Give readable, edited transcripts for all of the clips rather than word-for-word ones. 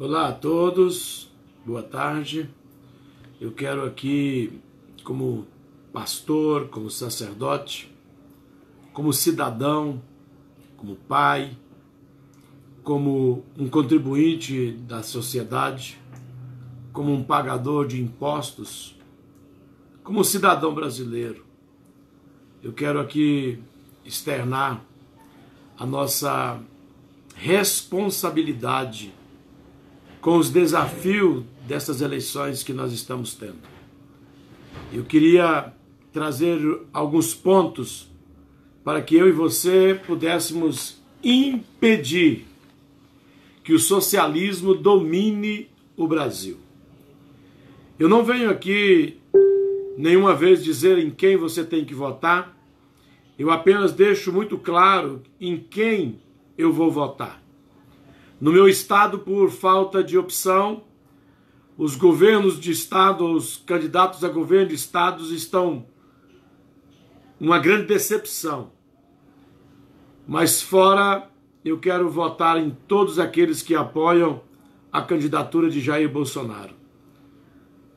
Olá a todos, boa tarde. Eu quero aqui, como pastor, como sacerdote, como cidadão, como pai, como um contribuinte da sociedade, como um pagador de impostos, como cidadão brasileiro, eu quero aqui externar a nossa responsabilidade com os desafios dessas eleições que nós estamos tendo. Eu queria trazer alguns pontos para que eu e você pudéssemos impedir que o socialismo domine o Brasil. Eu não venho aqui nenhuma vez dizer em quem você tem que votar, eu apenas deixo muito claro em quem eu vou votar. No meu estado, por falta de opção, os governos de estado, os candidatos a governo de estados estão uma grande decepção. Mas fora, eu quero votar em todos aqueles que apoiam a candidatura de Jair Bolsonaro.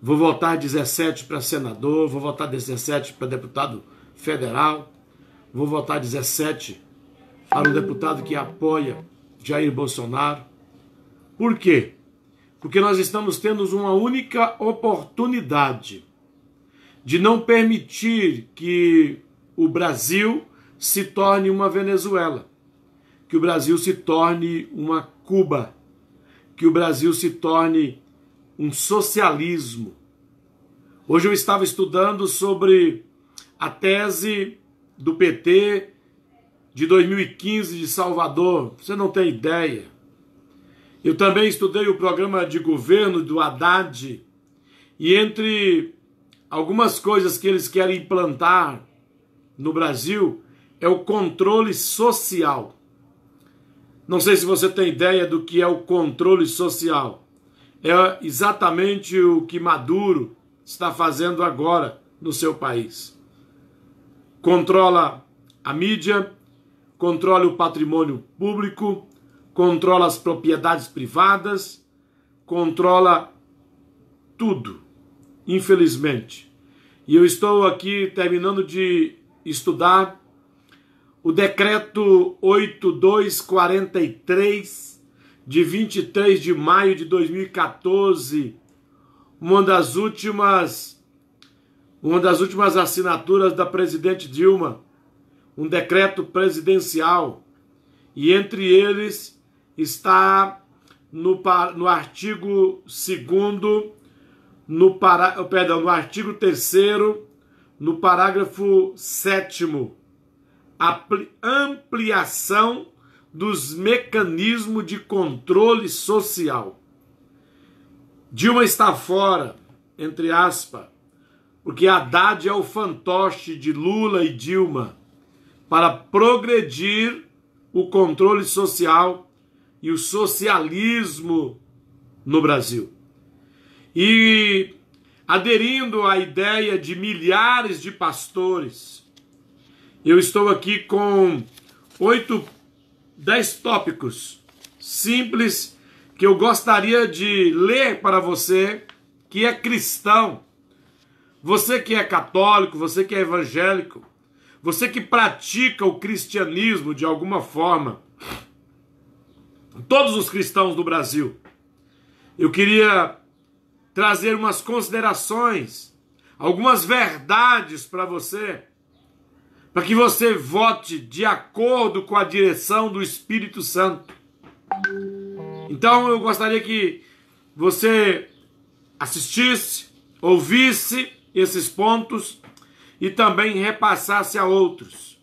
Vou votar 17 para senador, vou votar 17 para deputado federal, vou votar 17 para um deputado que apoia Jair Bolsonaro. Por quê? Porque nós estamos tendo uma única oportunidade de não permitir que o Brasil se torne uma Venezuela, que o Brasil se torne uma Cuba, que o Brasil se torne um socialismo. Hoje eu estava estudando sobre a tese do PT de 2015 de Salvador, você não tem ideia. Eu também estudei o programa de governo do Haddad, e entre algumas coisas que eles querem implantar no Brasil é o controle social. Não sei se você tem ideia do que é o controle social. É exatamente o que Maduro está fazendo agora no seu país. Controla a mídia, controla o patrimônio público, controla as propriedades privadas, controla tudo, infelizmente. E eu estou aqui terminando de estudar o decreto 8243, de 23 de maio de 2014, uma das últimas assinaturas da presidente Dilma, um decreto presidencial, e entre eles está no artigo 2º, no artigo 3º, no parágrafo 7º, ampliação dos mecanismos de controle social. Dilma está fora, entre aspas, porque Haddad é o fantoche de Lula e Dilma para progredir o controle social e o socialismo no Brasil. E aderindo à ideia de milhares de pastores, eu estou aqui com 10 tópicos simples que eu gostaria de ler para você que é cristão, você que é católico, você que é evangélico, você que pratica o cristianismo de alguma forma, todos os cristãos do Brasil. Eu queria trazer umas considerações, algumas verdades para você, para que você vote de acordo com a direção do Espírito Santo. Então eu gostaria que você assistisse, ouvisse esses pontos e também repassasse a outros.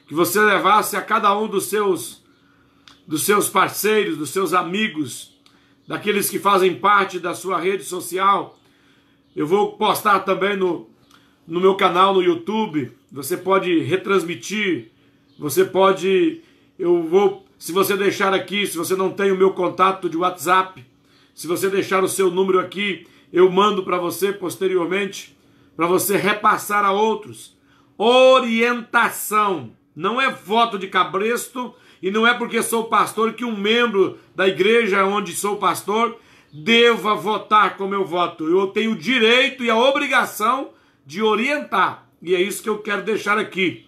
Que você levasse a cada um dos seus parceiros, dos seus amigos, daqueles que fazem parte da sua rede social. Eu vou postar também no meu canal no YouTube. Você pode retransmitir, se você deixar aqui, se você não tem o meu contato de WhatsApp, se você deixar o seu número aqui, eu mando para você posteriormente, para você repassar a outros. Orientação, não é voto de cabresto e não é porque sou pastor que um membro da igreja onde sou pastor deva votar como eu voto. Eu tenho o direito e a obrigação de orientar. E é isso que eu quero deixar aqui.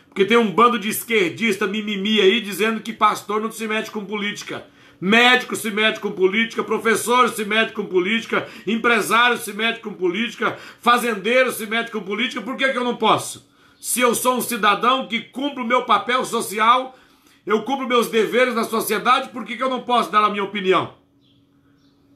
Porque tem um bando de esquerdista mimimi aí dizendo que pastor não se mete com política. Médico se mete com política, professor se mete com política, empresário se mete com política, fazendeiro se mete com política. Por que que eu não posso? Se eu sou um cidadão que cumpre o meu papel social, eu cumpro meus deveres na sociedade, por que que eu não posso dar a minha opinião?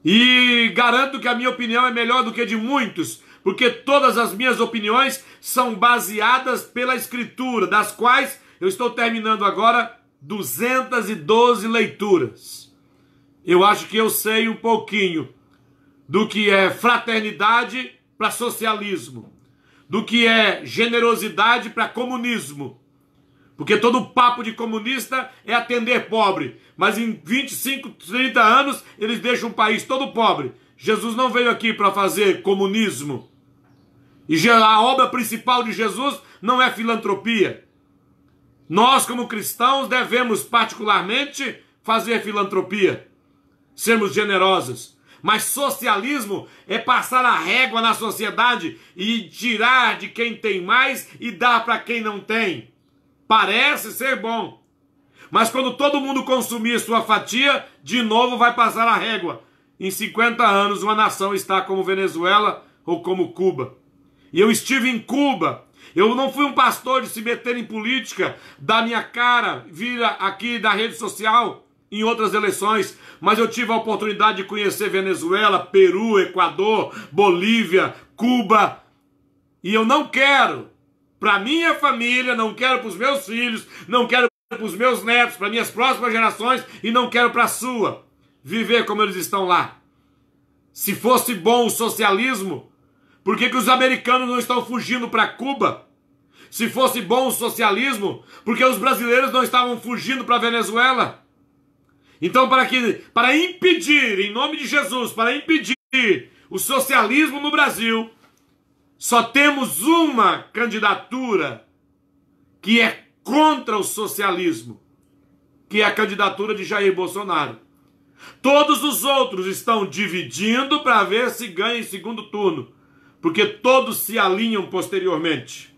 E garanto que a minha opinião é melhor do que a de muitos, porque todas as minhas opiniões são baseadas pela Escritura, das quais eu estou terminando agora 212 leituras. Eu acho que eu sei um pouquinho do que é fraternidade para socialismo, do que é generosidade para comunismo. Porque todo papo de comunista é atender pobre, mas em 25, 30 anos eles deixam o país todo pobre. Jesus não veio aqui para fazer comunismo. E a obra principal de Jesus não é filantropia. Nós, como cristãos, devemos particularmente fazer filantropia, sermos generosos. Mas socialismo é passar a régua na sociedade e tirar de quem tem mais e dar para quem não tem. Parece ser bom, mas quando todo mundo consumir sua fatia, de novo vai passar a régua. Em 50 anos uma nação está como Venezuela ou como Cuba. E eu estive em Cuba. Eu não fui um pastor de se meter em política, dar minha cara, vir aqui da rede social em outras eleições, mas eu tive a oportunidade de conhecer Venezuela, Peru, Equador, Bolívia, Cuba. E eu não quero para minha família, não quero para os meus filhos, não quero para os meus netos, para minhas próximas gerações e não quero para a sua, viver como eles estão lá. Se fosse bom o socialismo, por que que os americanos não estão fugindo para Cuba? Se fosse bom o socialismo, por que os brasileiros não estavam fugindo para a Venezuela? Então, para impedir, em nome de Jesus, para impedir o socialismo no Brasil, só temos uma candidatura que é contra o socialismo, que é a candidatura de Jair Bolsonaro. Todos os outros estão dividindo para ver se ganha em segundo turno, porque todos se alinham posteriormente.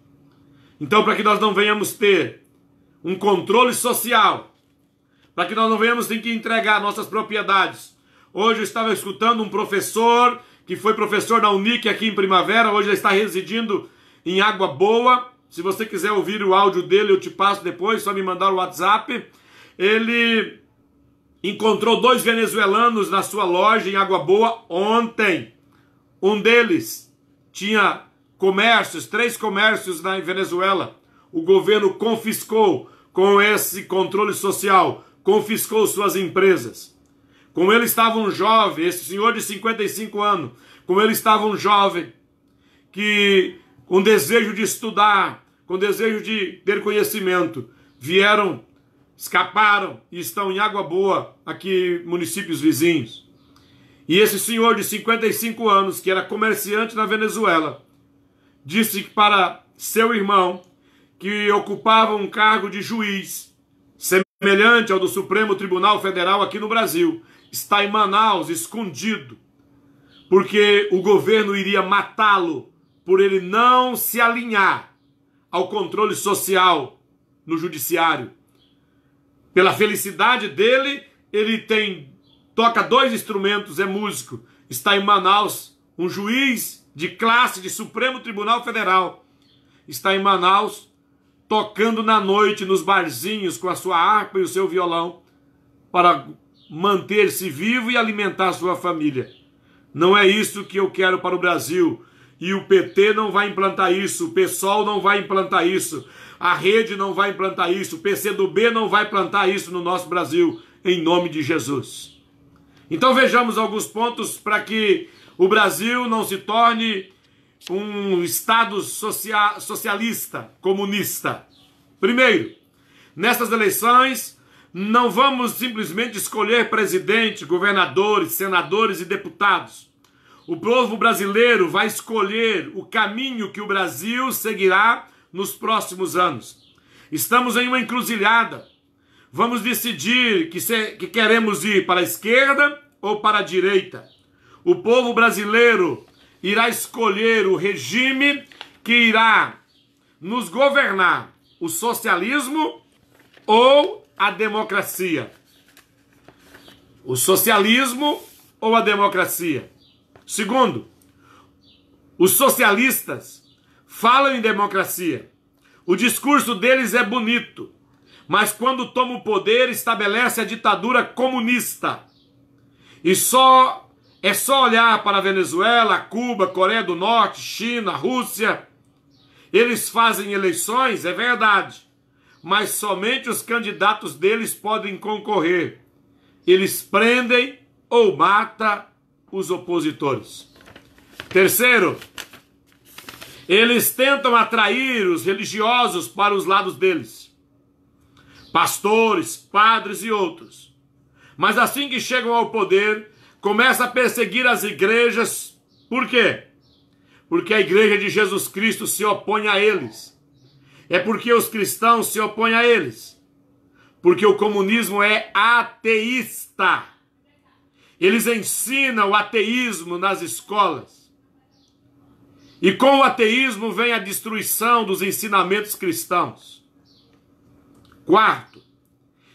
Então, para que nós não venhamos ter um controle social, para que nós não venhamos ter que entregar nossas propriedades. Hoje eu estava escutando um professor que foi professor na Unic aqui em Primavera, hoje ele está residindo em Água Boa. Se você quiser ouvir o áudio dele, eu te passo depois, só me mandar o WhatsApp. Ele encontrou 2 venezuelanos na sua loja em Água Boa ontem. Um deles tinha comércios, 3 comércios na Venezuela. O governo confiscou, com esse controle social, confiscou suas empresas. Com ele estava um jovem, esse senhor de 55 anos, com ele estava um jovem que, com desejo de estudar, com desejo de ter conhecimento, vieram, escaparam e estão em Água Boa, aqui municípios vizinhos. E esse senhor de 55 anos, que era comerciante na Venezuela, disse para seu irmão, que ocupava um cargo de juiz, semelhante ao do Supremo Tribunal Federal aqui no Brasil, está em Manaus, escondido, porque o governo iria matá-lo por ele não se alinhar ao controle social no judiciário. Pela felicidade dele, ele toca 2 instrumentos, é músico. Está em Manaus, um juiz de classe de Supremo Tribunal Federal. Está em Manaus, tocando na noite nos barzinhos com a sua harpa e o seu violão, para manter-se vivo e alimentar sua família. Não é isso que eu quero para o Brasil. E o PT não vai implantar isso, o PSOL não vai implantar isso, a Rede não vai implantar isso, o PCdoB não vai implantar isso no nosso Brasil, em nome de Jesus. Então vejamos alguns pontos para que o Brasil não se torne um Estado socialista, comunista. Primeiro, nessas eleições, não vamos simplesmente escolher presidente, governadores, senadores e deputados. O povo brasileiro vai escolher o caminho que o Brasil seguirá nos próximos anos. Estamos em uma encruzilhada. vamos decidir que queremos ir para a esquerda ou para a direita. O povo brasileiro irá escolher o regime que irá nos governar, o socialismo ou a democracia. O socialismo ou a democracia. Segundo, os socialistas falam em democracia. O discurso deles é bonito, mas quando toma o poder estabelece a ditadura comunista. E é só olhar para a Venezuela, Cuba, Coreia do Norte, China, Rússia. Eles fazem eleições, é verdade, mas somente os candidatos deles podem concorrer. Eles prendem ou matam os opositores. Terceiro, eles tentam atrair os religiosos para os lados deles. Pastores, padres e outros. Mas assim que chegam ao poder, começam a perseguir as igrejas. Por quê? Porque a igreja de Jesus Cristo se opõe a eles. É porque os cristãos se opõem a eles. Porque o comunismo é ateísta. Eles ensinam o ateísmo nas escolas. E com o ateísmo vem a destruição dos ensinamentos cristãos. Quarto,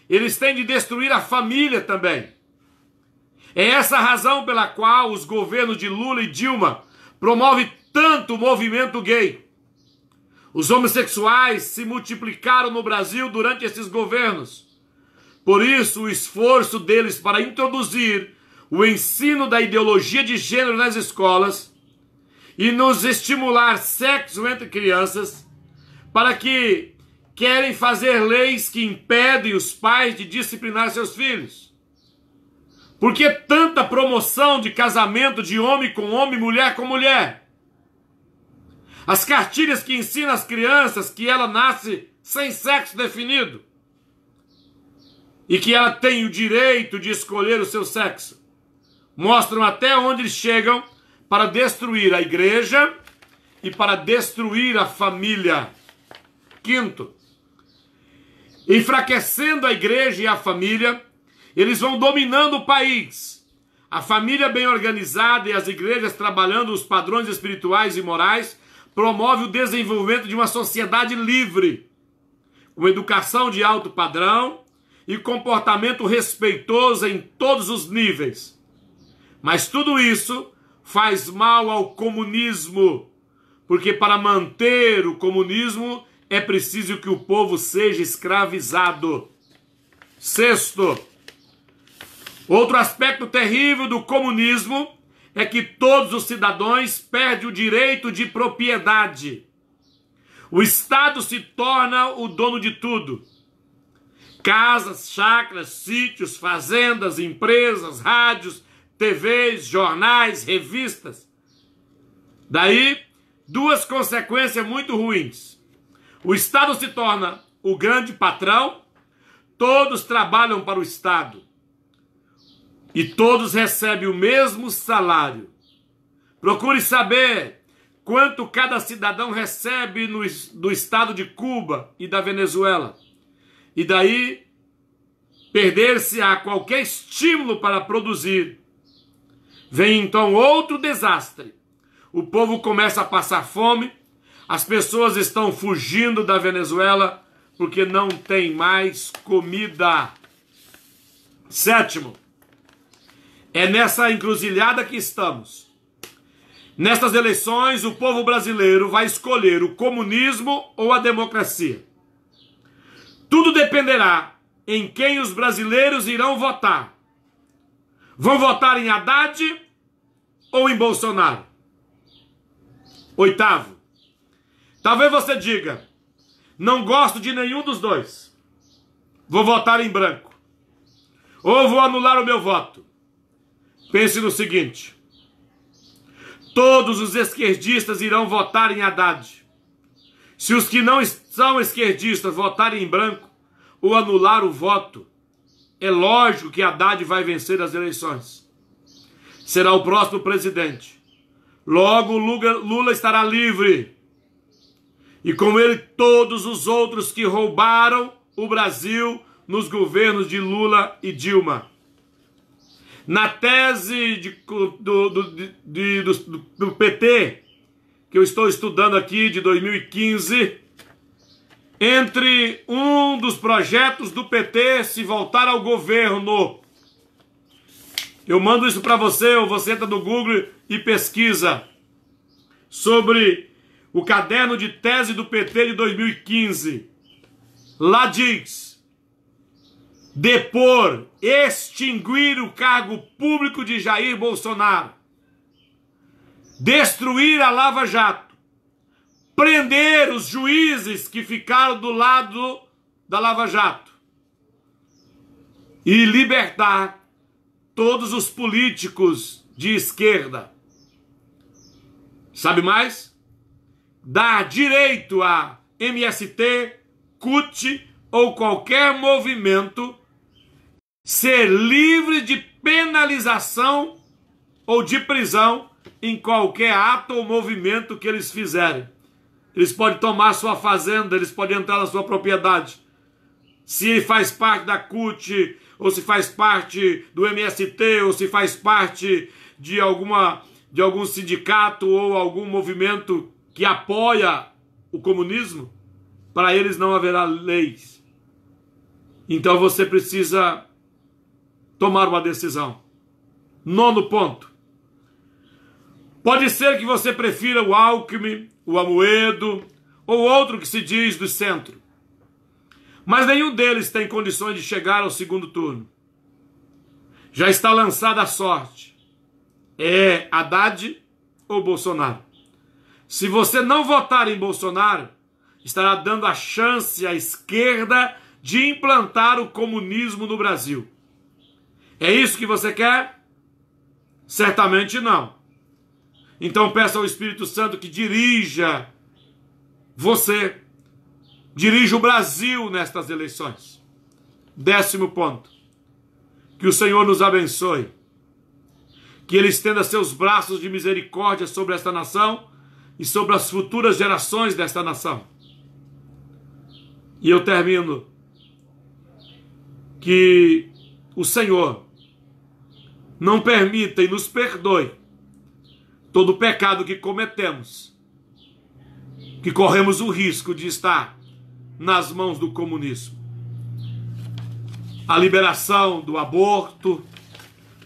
eles têm de destruir a família também. É essa a razão pela qual os governos de Lula e Dilma promovem tanto o movimento gay. Os homossexuais se multiplicaram no Brasil durante esses governos. Por isso, o esforço deles para introduzir o ensino da ideologia de gênero nas escolas e nos estimular sexo entre crianças, para que querem fazer leis que impedem os pais de disciplinar seus filhos. Por que tanta promoção de casamento de homem com homem, mulher com mulher? As cartilhas que ensinam as crianças que ela nasce sem sexo definido e que ela tem o direito de escolher o seu sexo, mostram até onde eles chegam para destruir a igreja e para destruir a família. Quinto, enfraquecendo a igreja e a família, eles vão dominando o país. A família bem organizada e as igrejas trabalhando os padrões espirituais e morais promove o desenvolvimento de uma sociedade livre, com educação de alto padrão e comportamento respeitoso em todos os níveis. Mas tudo isso faz mal ao comunismo, porque para manter o comunismo é preciso que o povo seja escravizado. Sexto, outro aspecto terrível do comunismo é que todos os cidadãos perdem o direito de propriedade. O Estado se torna o dono de tudo. Casas, chácaras, sítios, fazendas, empresas, rádios, TVs, jornais, revistas. Daí, duas consequências muito ruins. O Estado se torna o grande patrão, todos trabalham para o Estado. E todos recebem o mesmo salário. Procure saber quanto cada cidadão recebe do estado de Cuba e da Venezuela. E daí, perder-se-á qualquer estímulo para produzir. Vem então outro desastre. O povo começa a passar fome, as pessoas estão fugindo da Venezuela porque não tem mais comida. Sétimo, é nessa encruzilhada que estamos. Nestas eleições, o povo brasileiro vai escolher o comunismo ou a democracia. Tudo dependerá em quem os brasileiros irão votar. Vão votar em Haddad ou em Bolsonaro? Oitavo, talvez você diga, não gosto de nenhum dos dois. Vou votar em branco. Ou vou anular o meu voto. Pense no seguinte: todos os esquerdistas irão votar em Haddad. Se os que não são esquerdistas votarem em branco ou anular o voto, é lógico que Haddad vai vencer as eleições. Será o próximo presidente. Logo, Lula estará livre. E com ele todos os outros que roubaram o Brasil nos governos de Lula e Dilma. Na tese do PT, que eu estou estudando aqui, de 2015, entre um dos projetos do PT se voltar ao governo. Eu mando isso para você, ou você entra no Google e pesquisa sobre o caderno de tese do PT de 2015. Lá diz: depor, extinguir o cargo público de Jair Bolsonaro, destruir a Lava Jato, prender os juízes que ficaram do lado da Lava Jato e libertar todos os políticos de esquerda. Sabe mais? Dar direito a MST, CUT ou qualquer movimento ser livre de penalização ou de prisão em qualquer ato ou movimento que eles fizerem. Eles podem tomar sua fazenda, eles podem entrar na sua propriedade. Se faz parte da CUT, ou se faz parte do MST, ou se faz parte de algum sindicato ou algum movimento que apoia o comunismo, para eles não haverá leis. Então você precisa tomar uma decisão. 9º ponto. Pode ser que você prefira o Alckmin, o Amoedo ou outro que se diz do centro. Mas nenhum deles tem condições de chegar ao segundo turno. Já está lançada a sorte. É Haddad ou Bolsonaro. Se você não votar em Bolsonaro, estará dando a chance à esquerda de implantar o comunismo no Brasil. É isso que você quer? Certamente não. Então peça ao Espírito Santo que dirija você, dirija o Brasil nestas eleições. 10º ponto. Que o Senhor nos abençoe. Que Ele estenda seus braços de misericórdia sobre esta nação e sobre as futuras gerações desta nação. E eu termino. Que o Senhor não permita e nos perdoe todo o pecado que cometemos, que corremos o risco de estar nas mãos do comunismo. A liberação do aborto,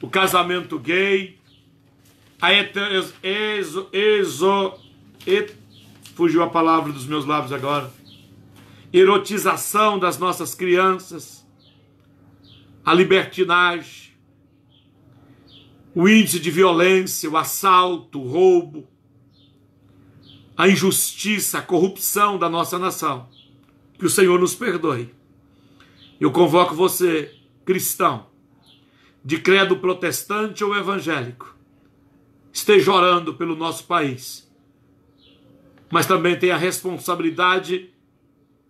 o casamento gay, fugiu a palavra dos meus lábios agora, erotização das nossas crianças, a libertinagem, o índice de violência, o assalto, o roubo, a injustiça, a corrupção da nossa nação. Que o Senhor nos perdoe. Eu convoco você, cristão, de credo protestante ou evangélico, esteja orando pelo nosso país, mas também tem a responsabilidade,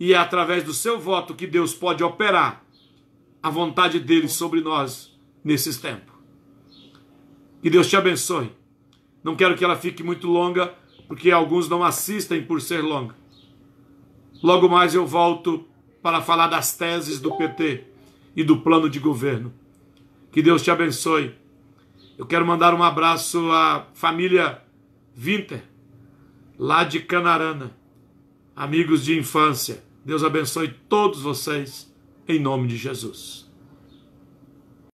e é através do seu voto que Deus pode operar a vontade dele sobre nós nesses tempos. Que Deus te abençoe. Não quero que ela fique muito longa, porque alguns não assistem por ser longa. Logo mais eu volto para falar das teses do PT e do plano de governo. Que Deus te abençoe. Eu quero mandar um abraço à família Winter, lá de Canarana, amigos de infância. Deus abençoe todos vocês, em nome de Jesus.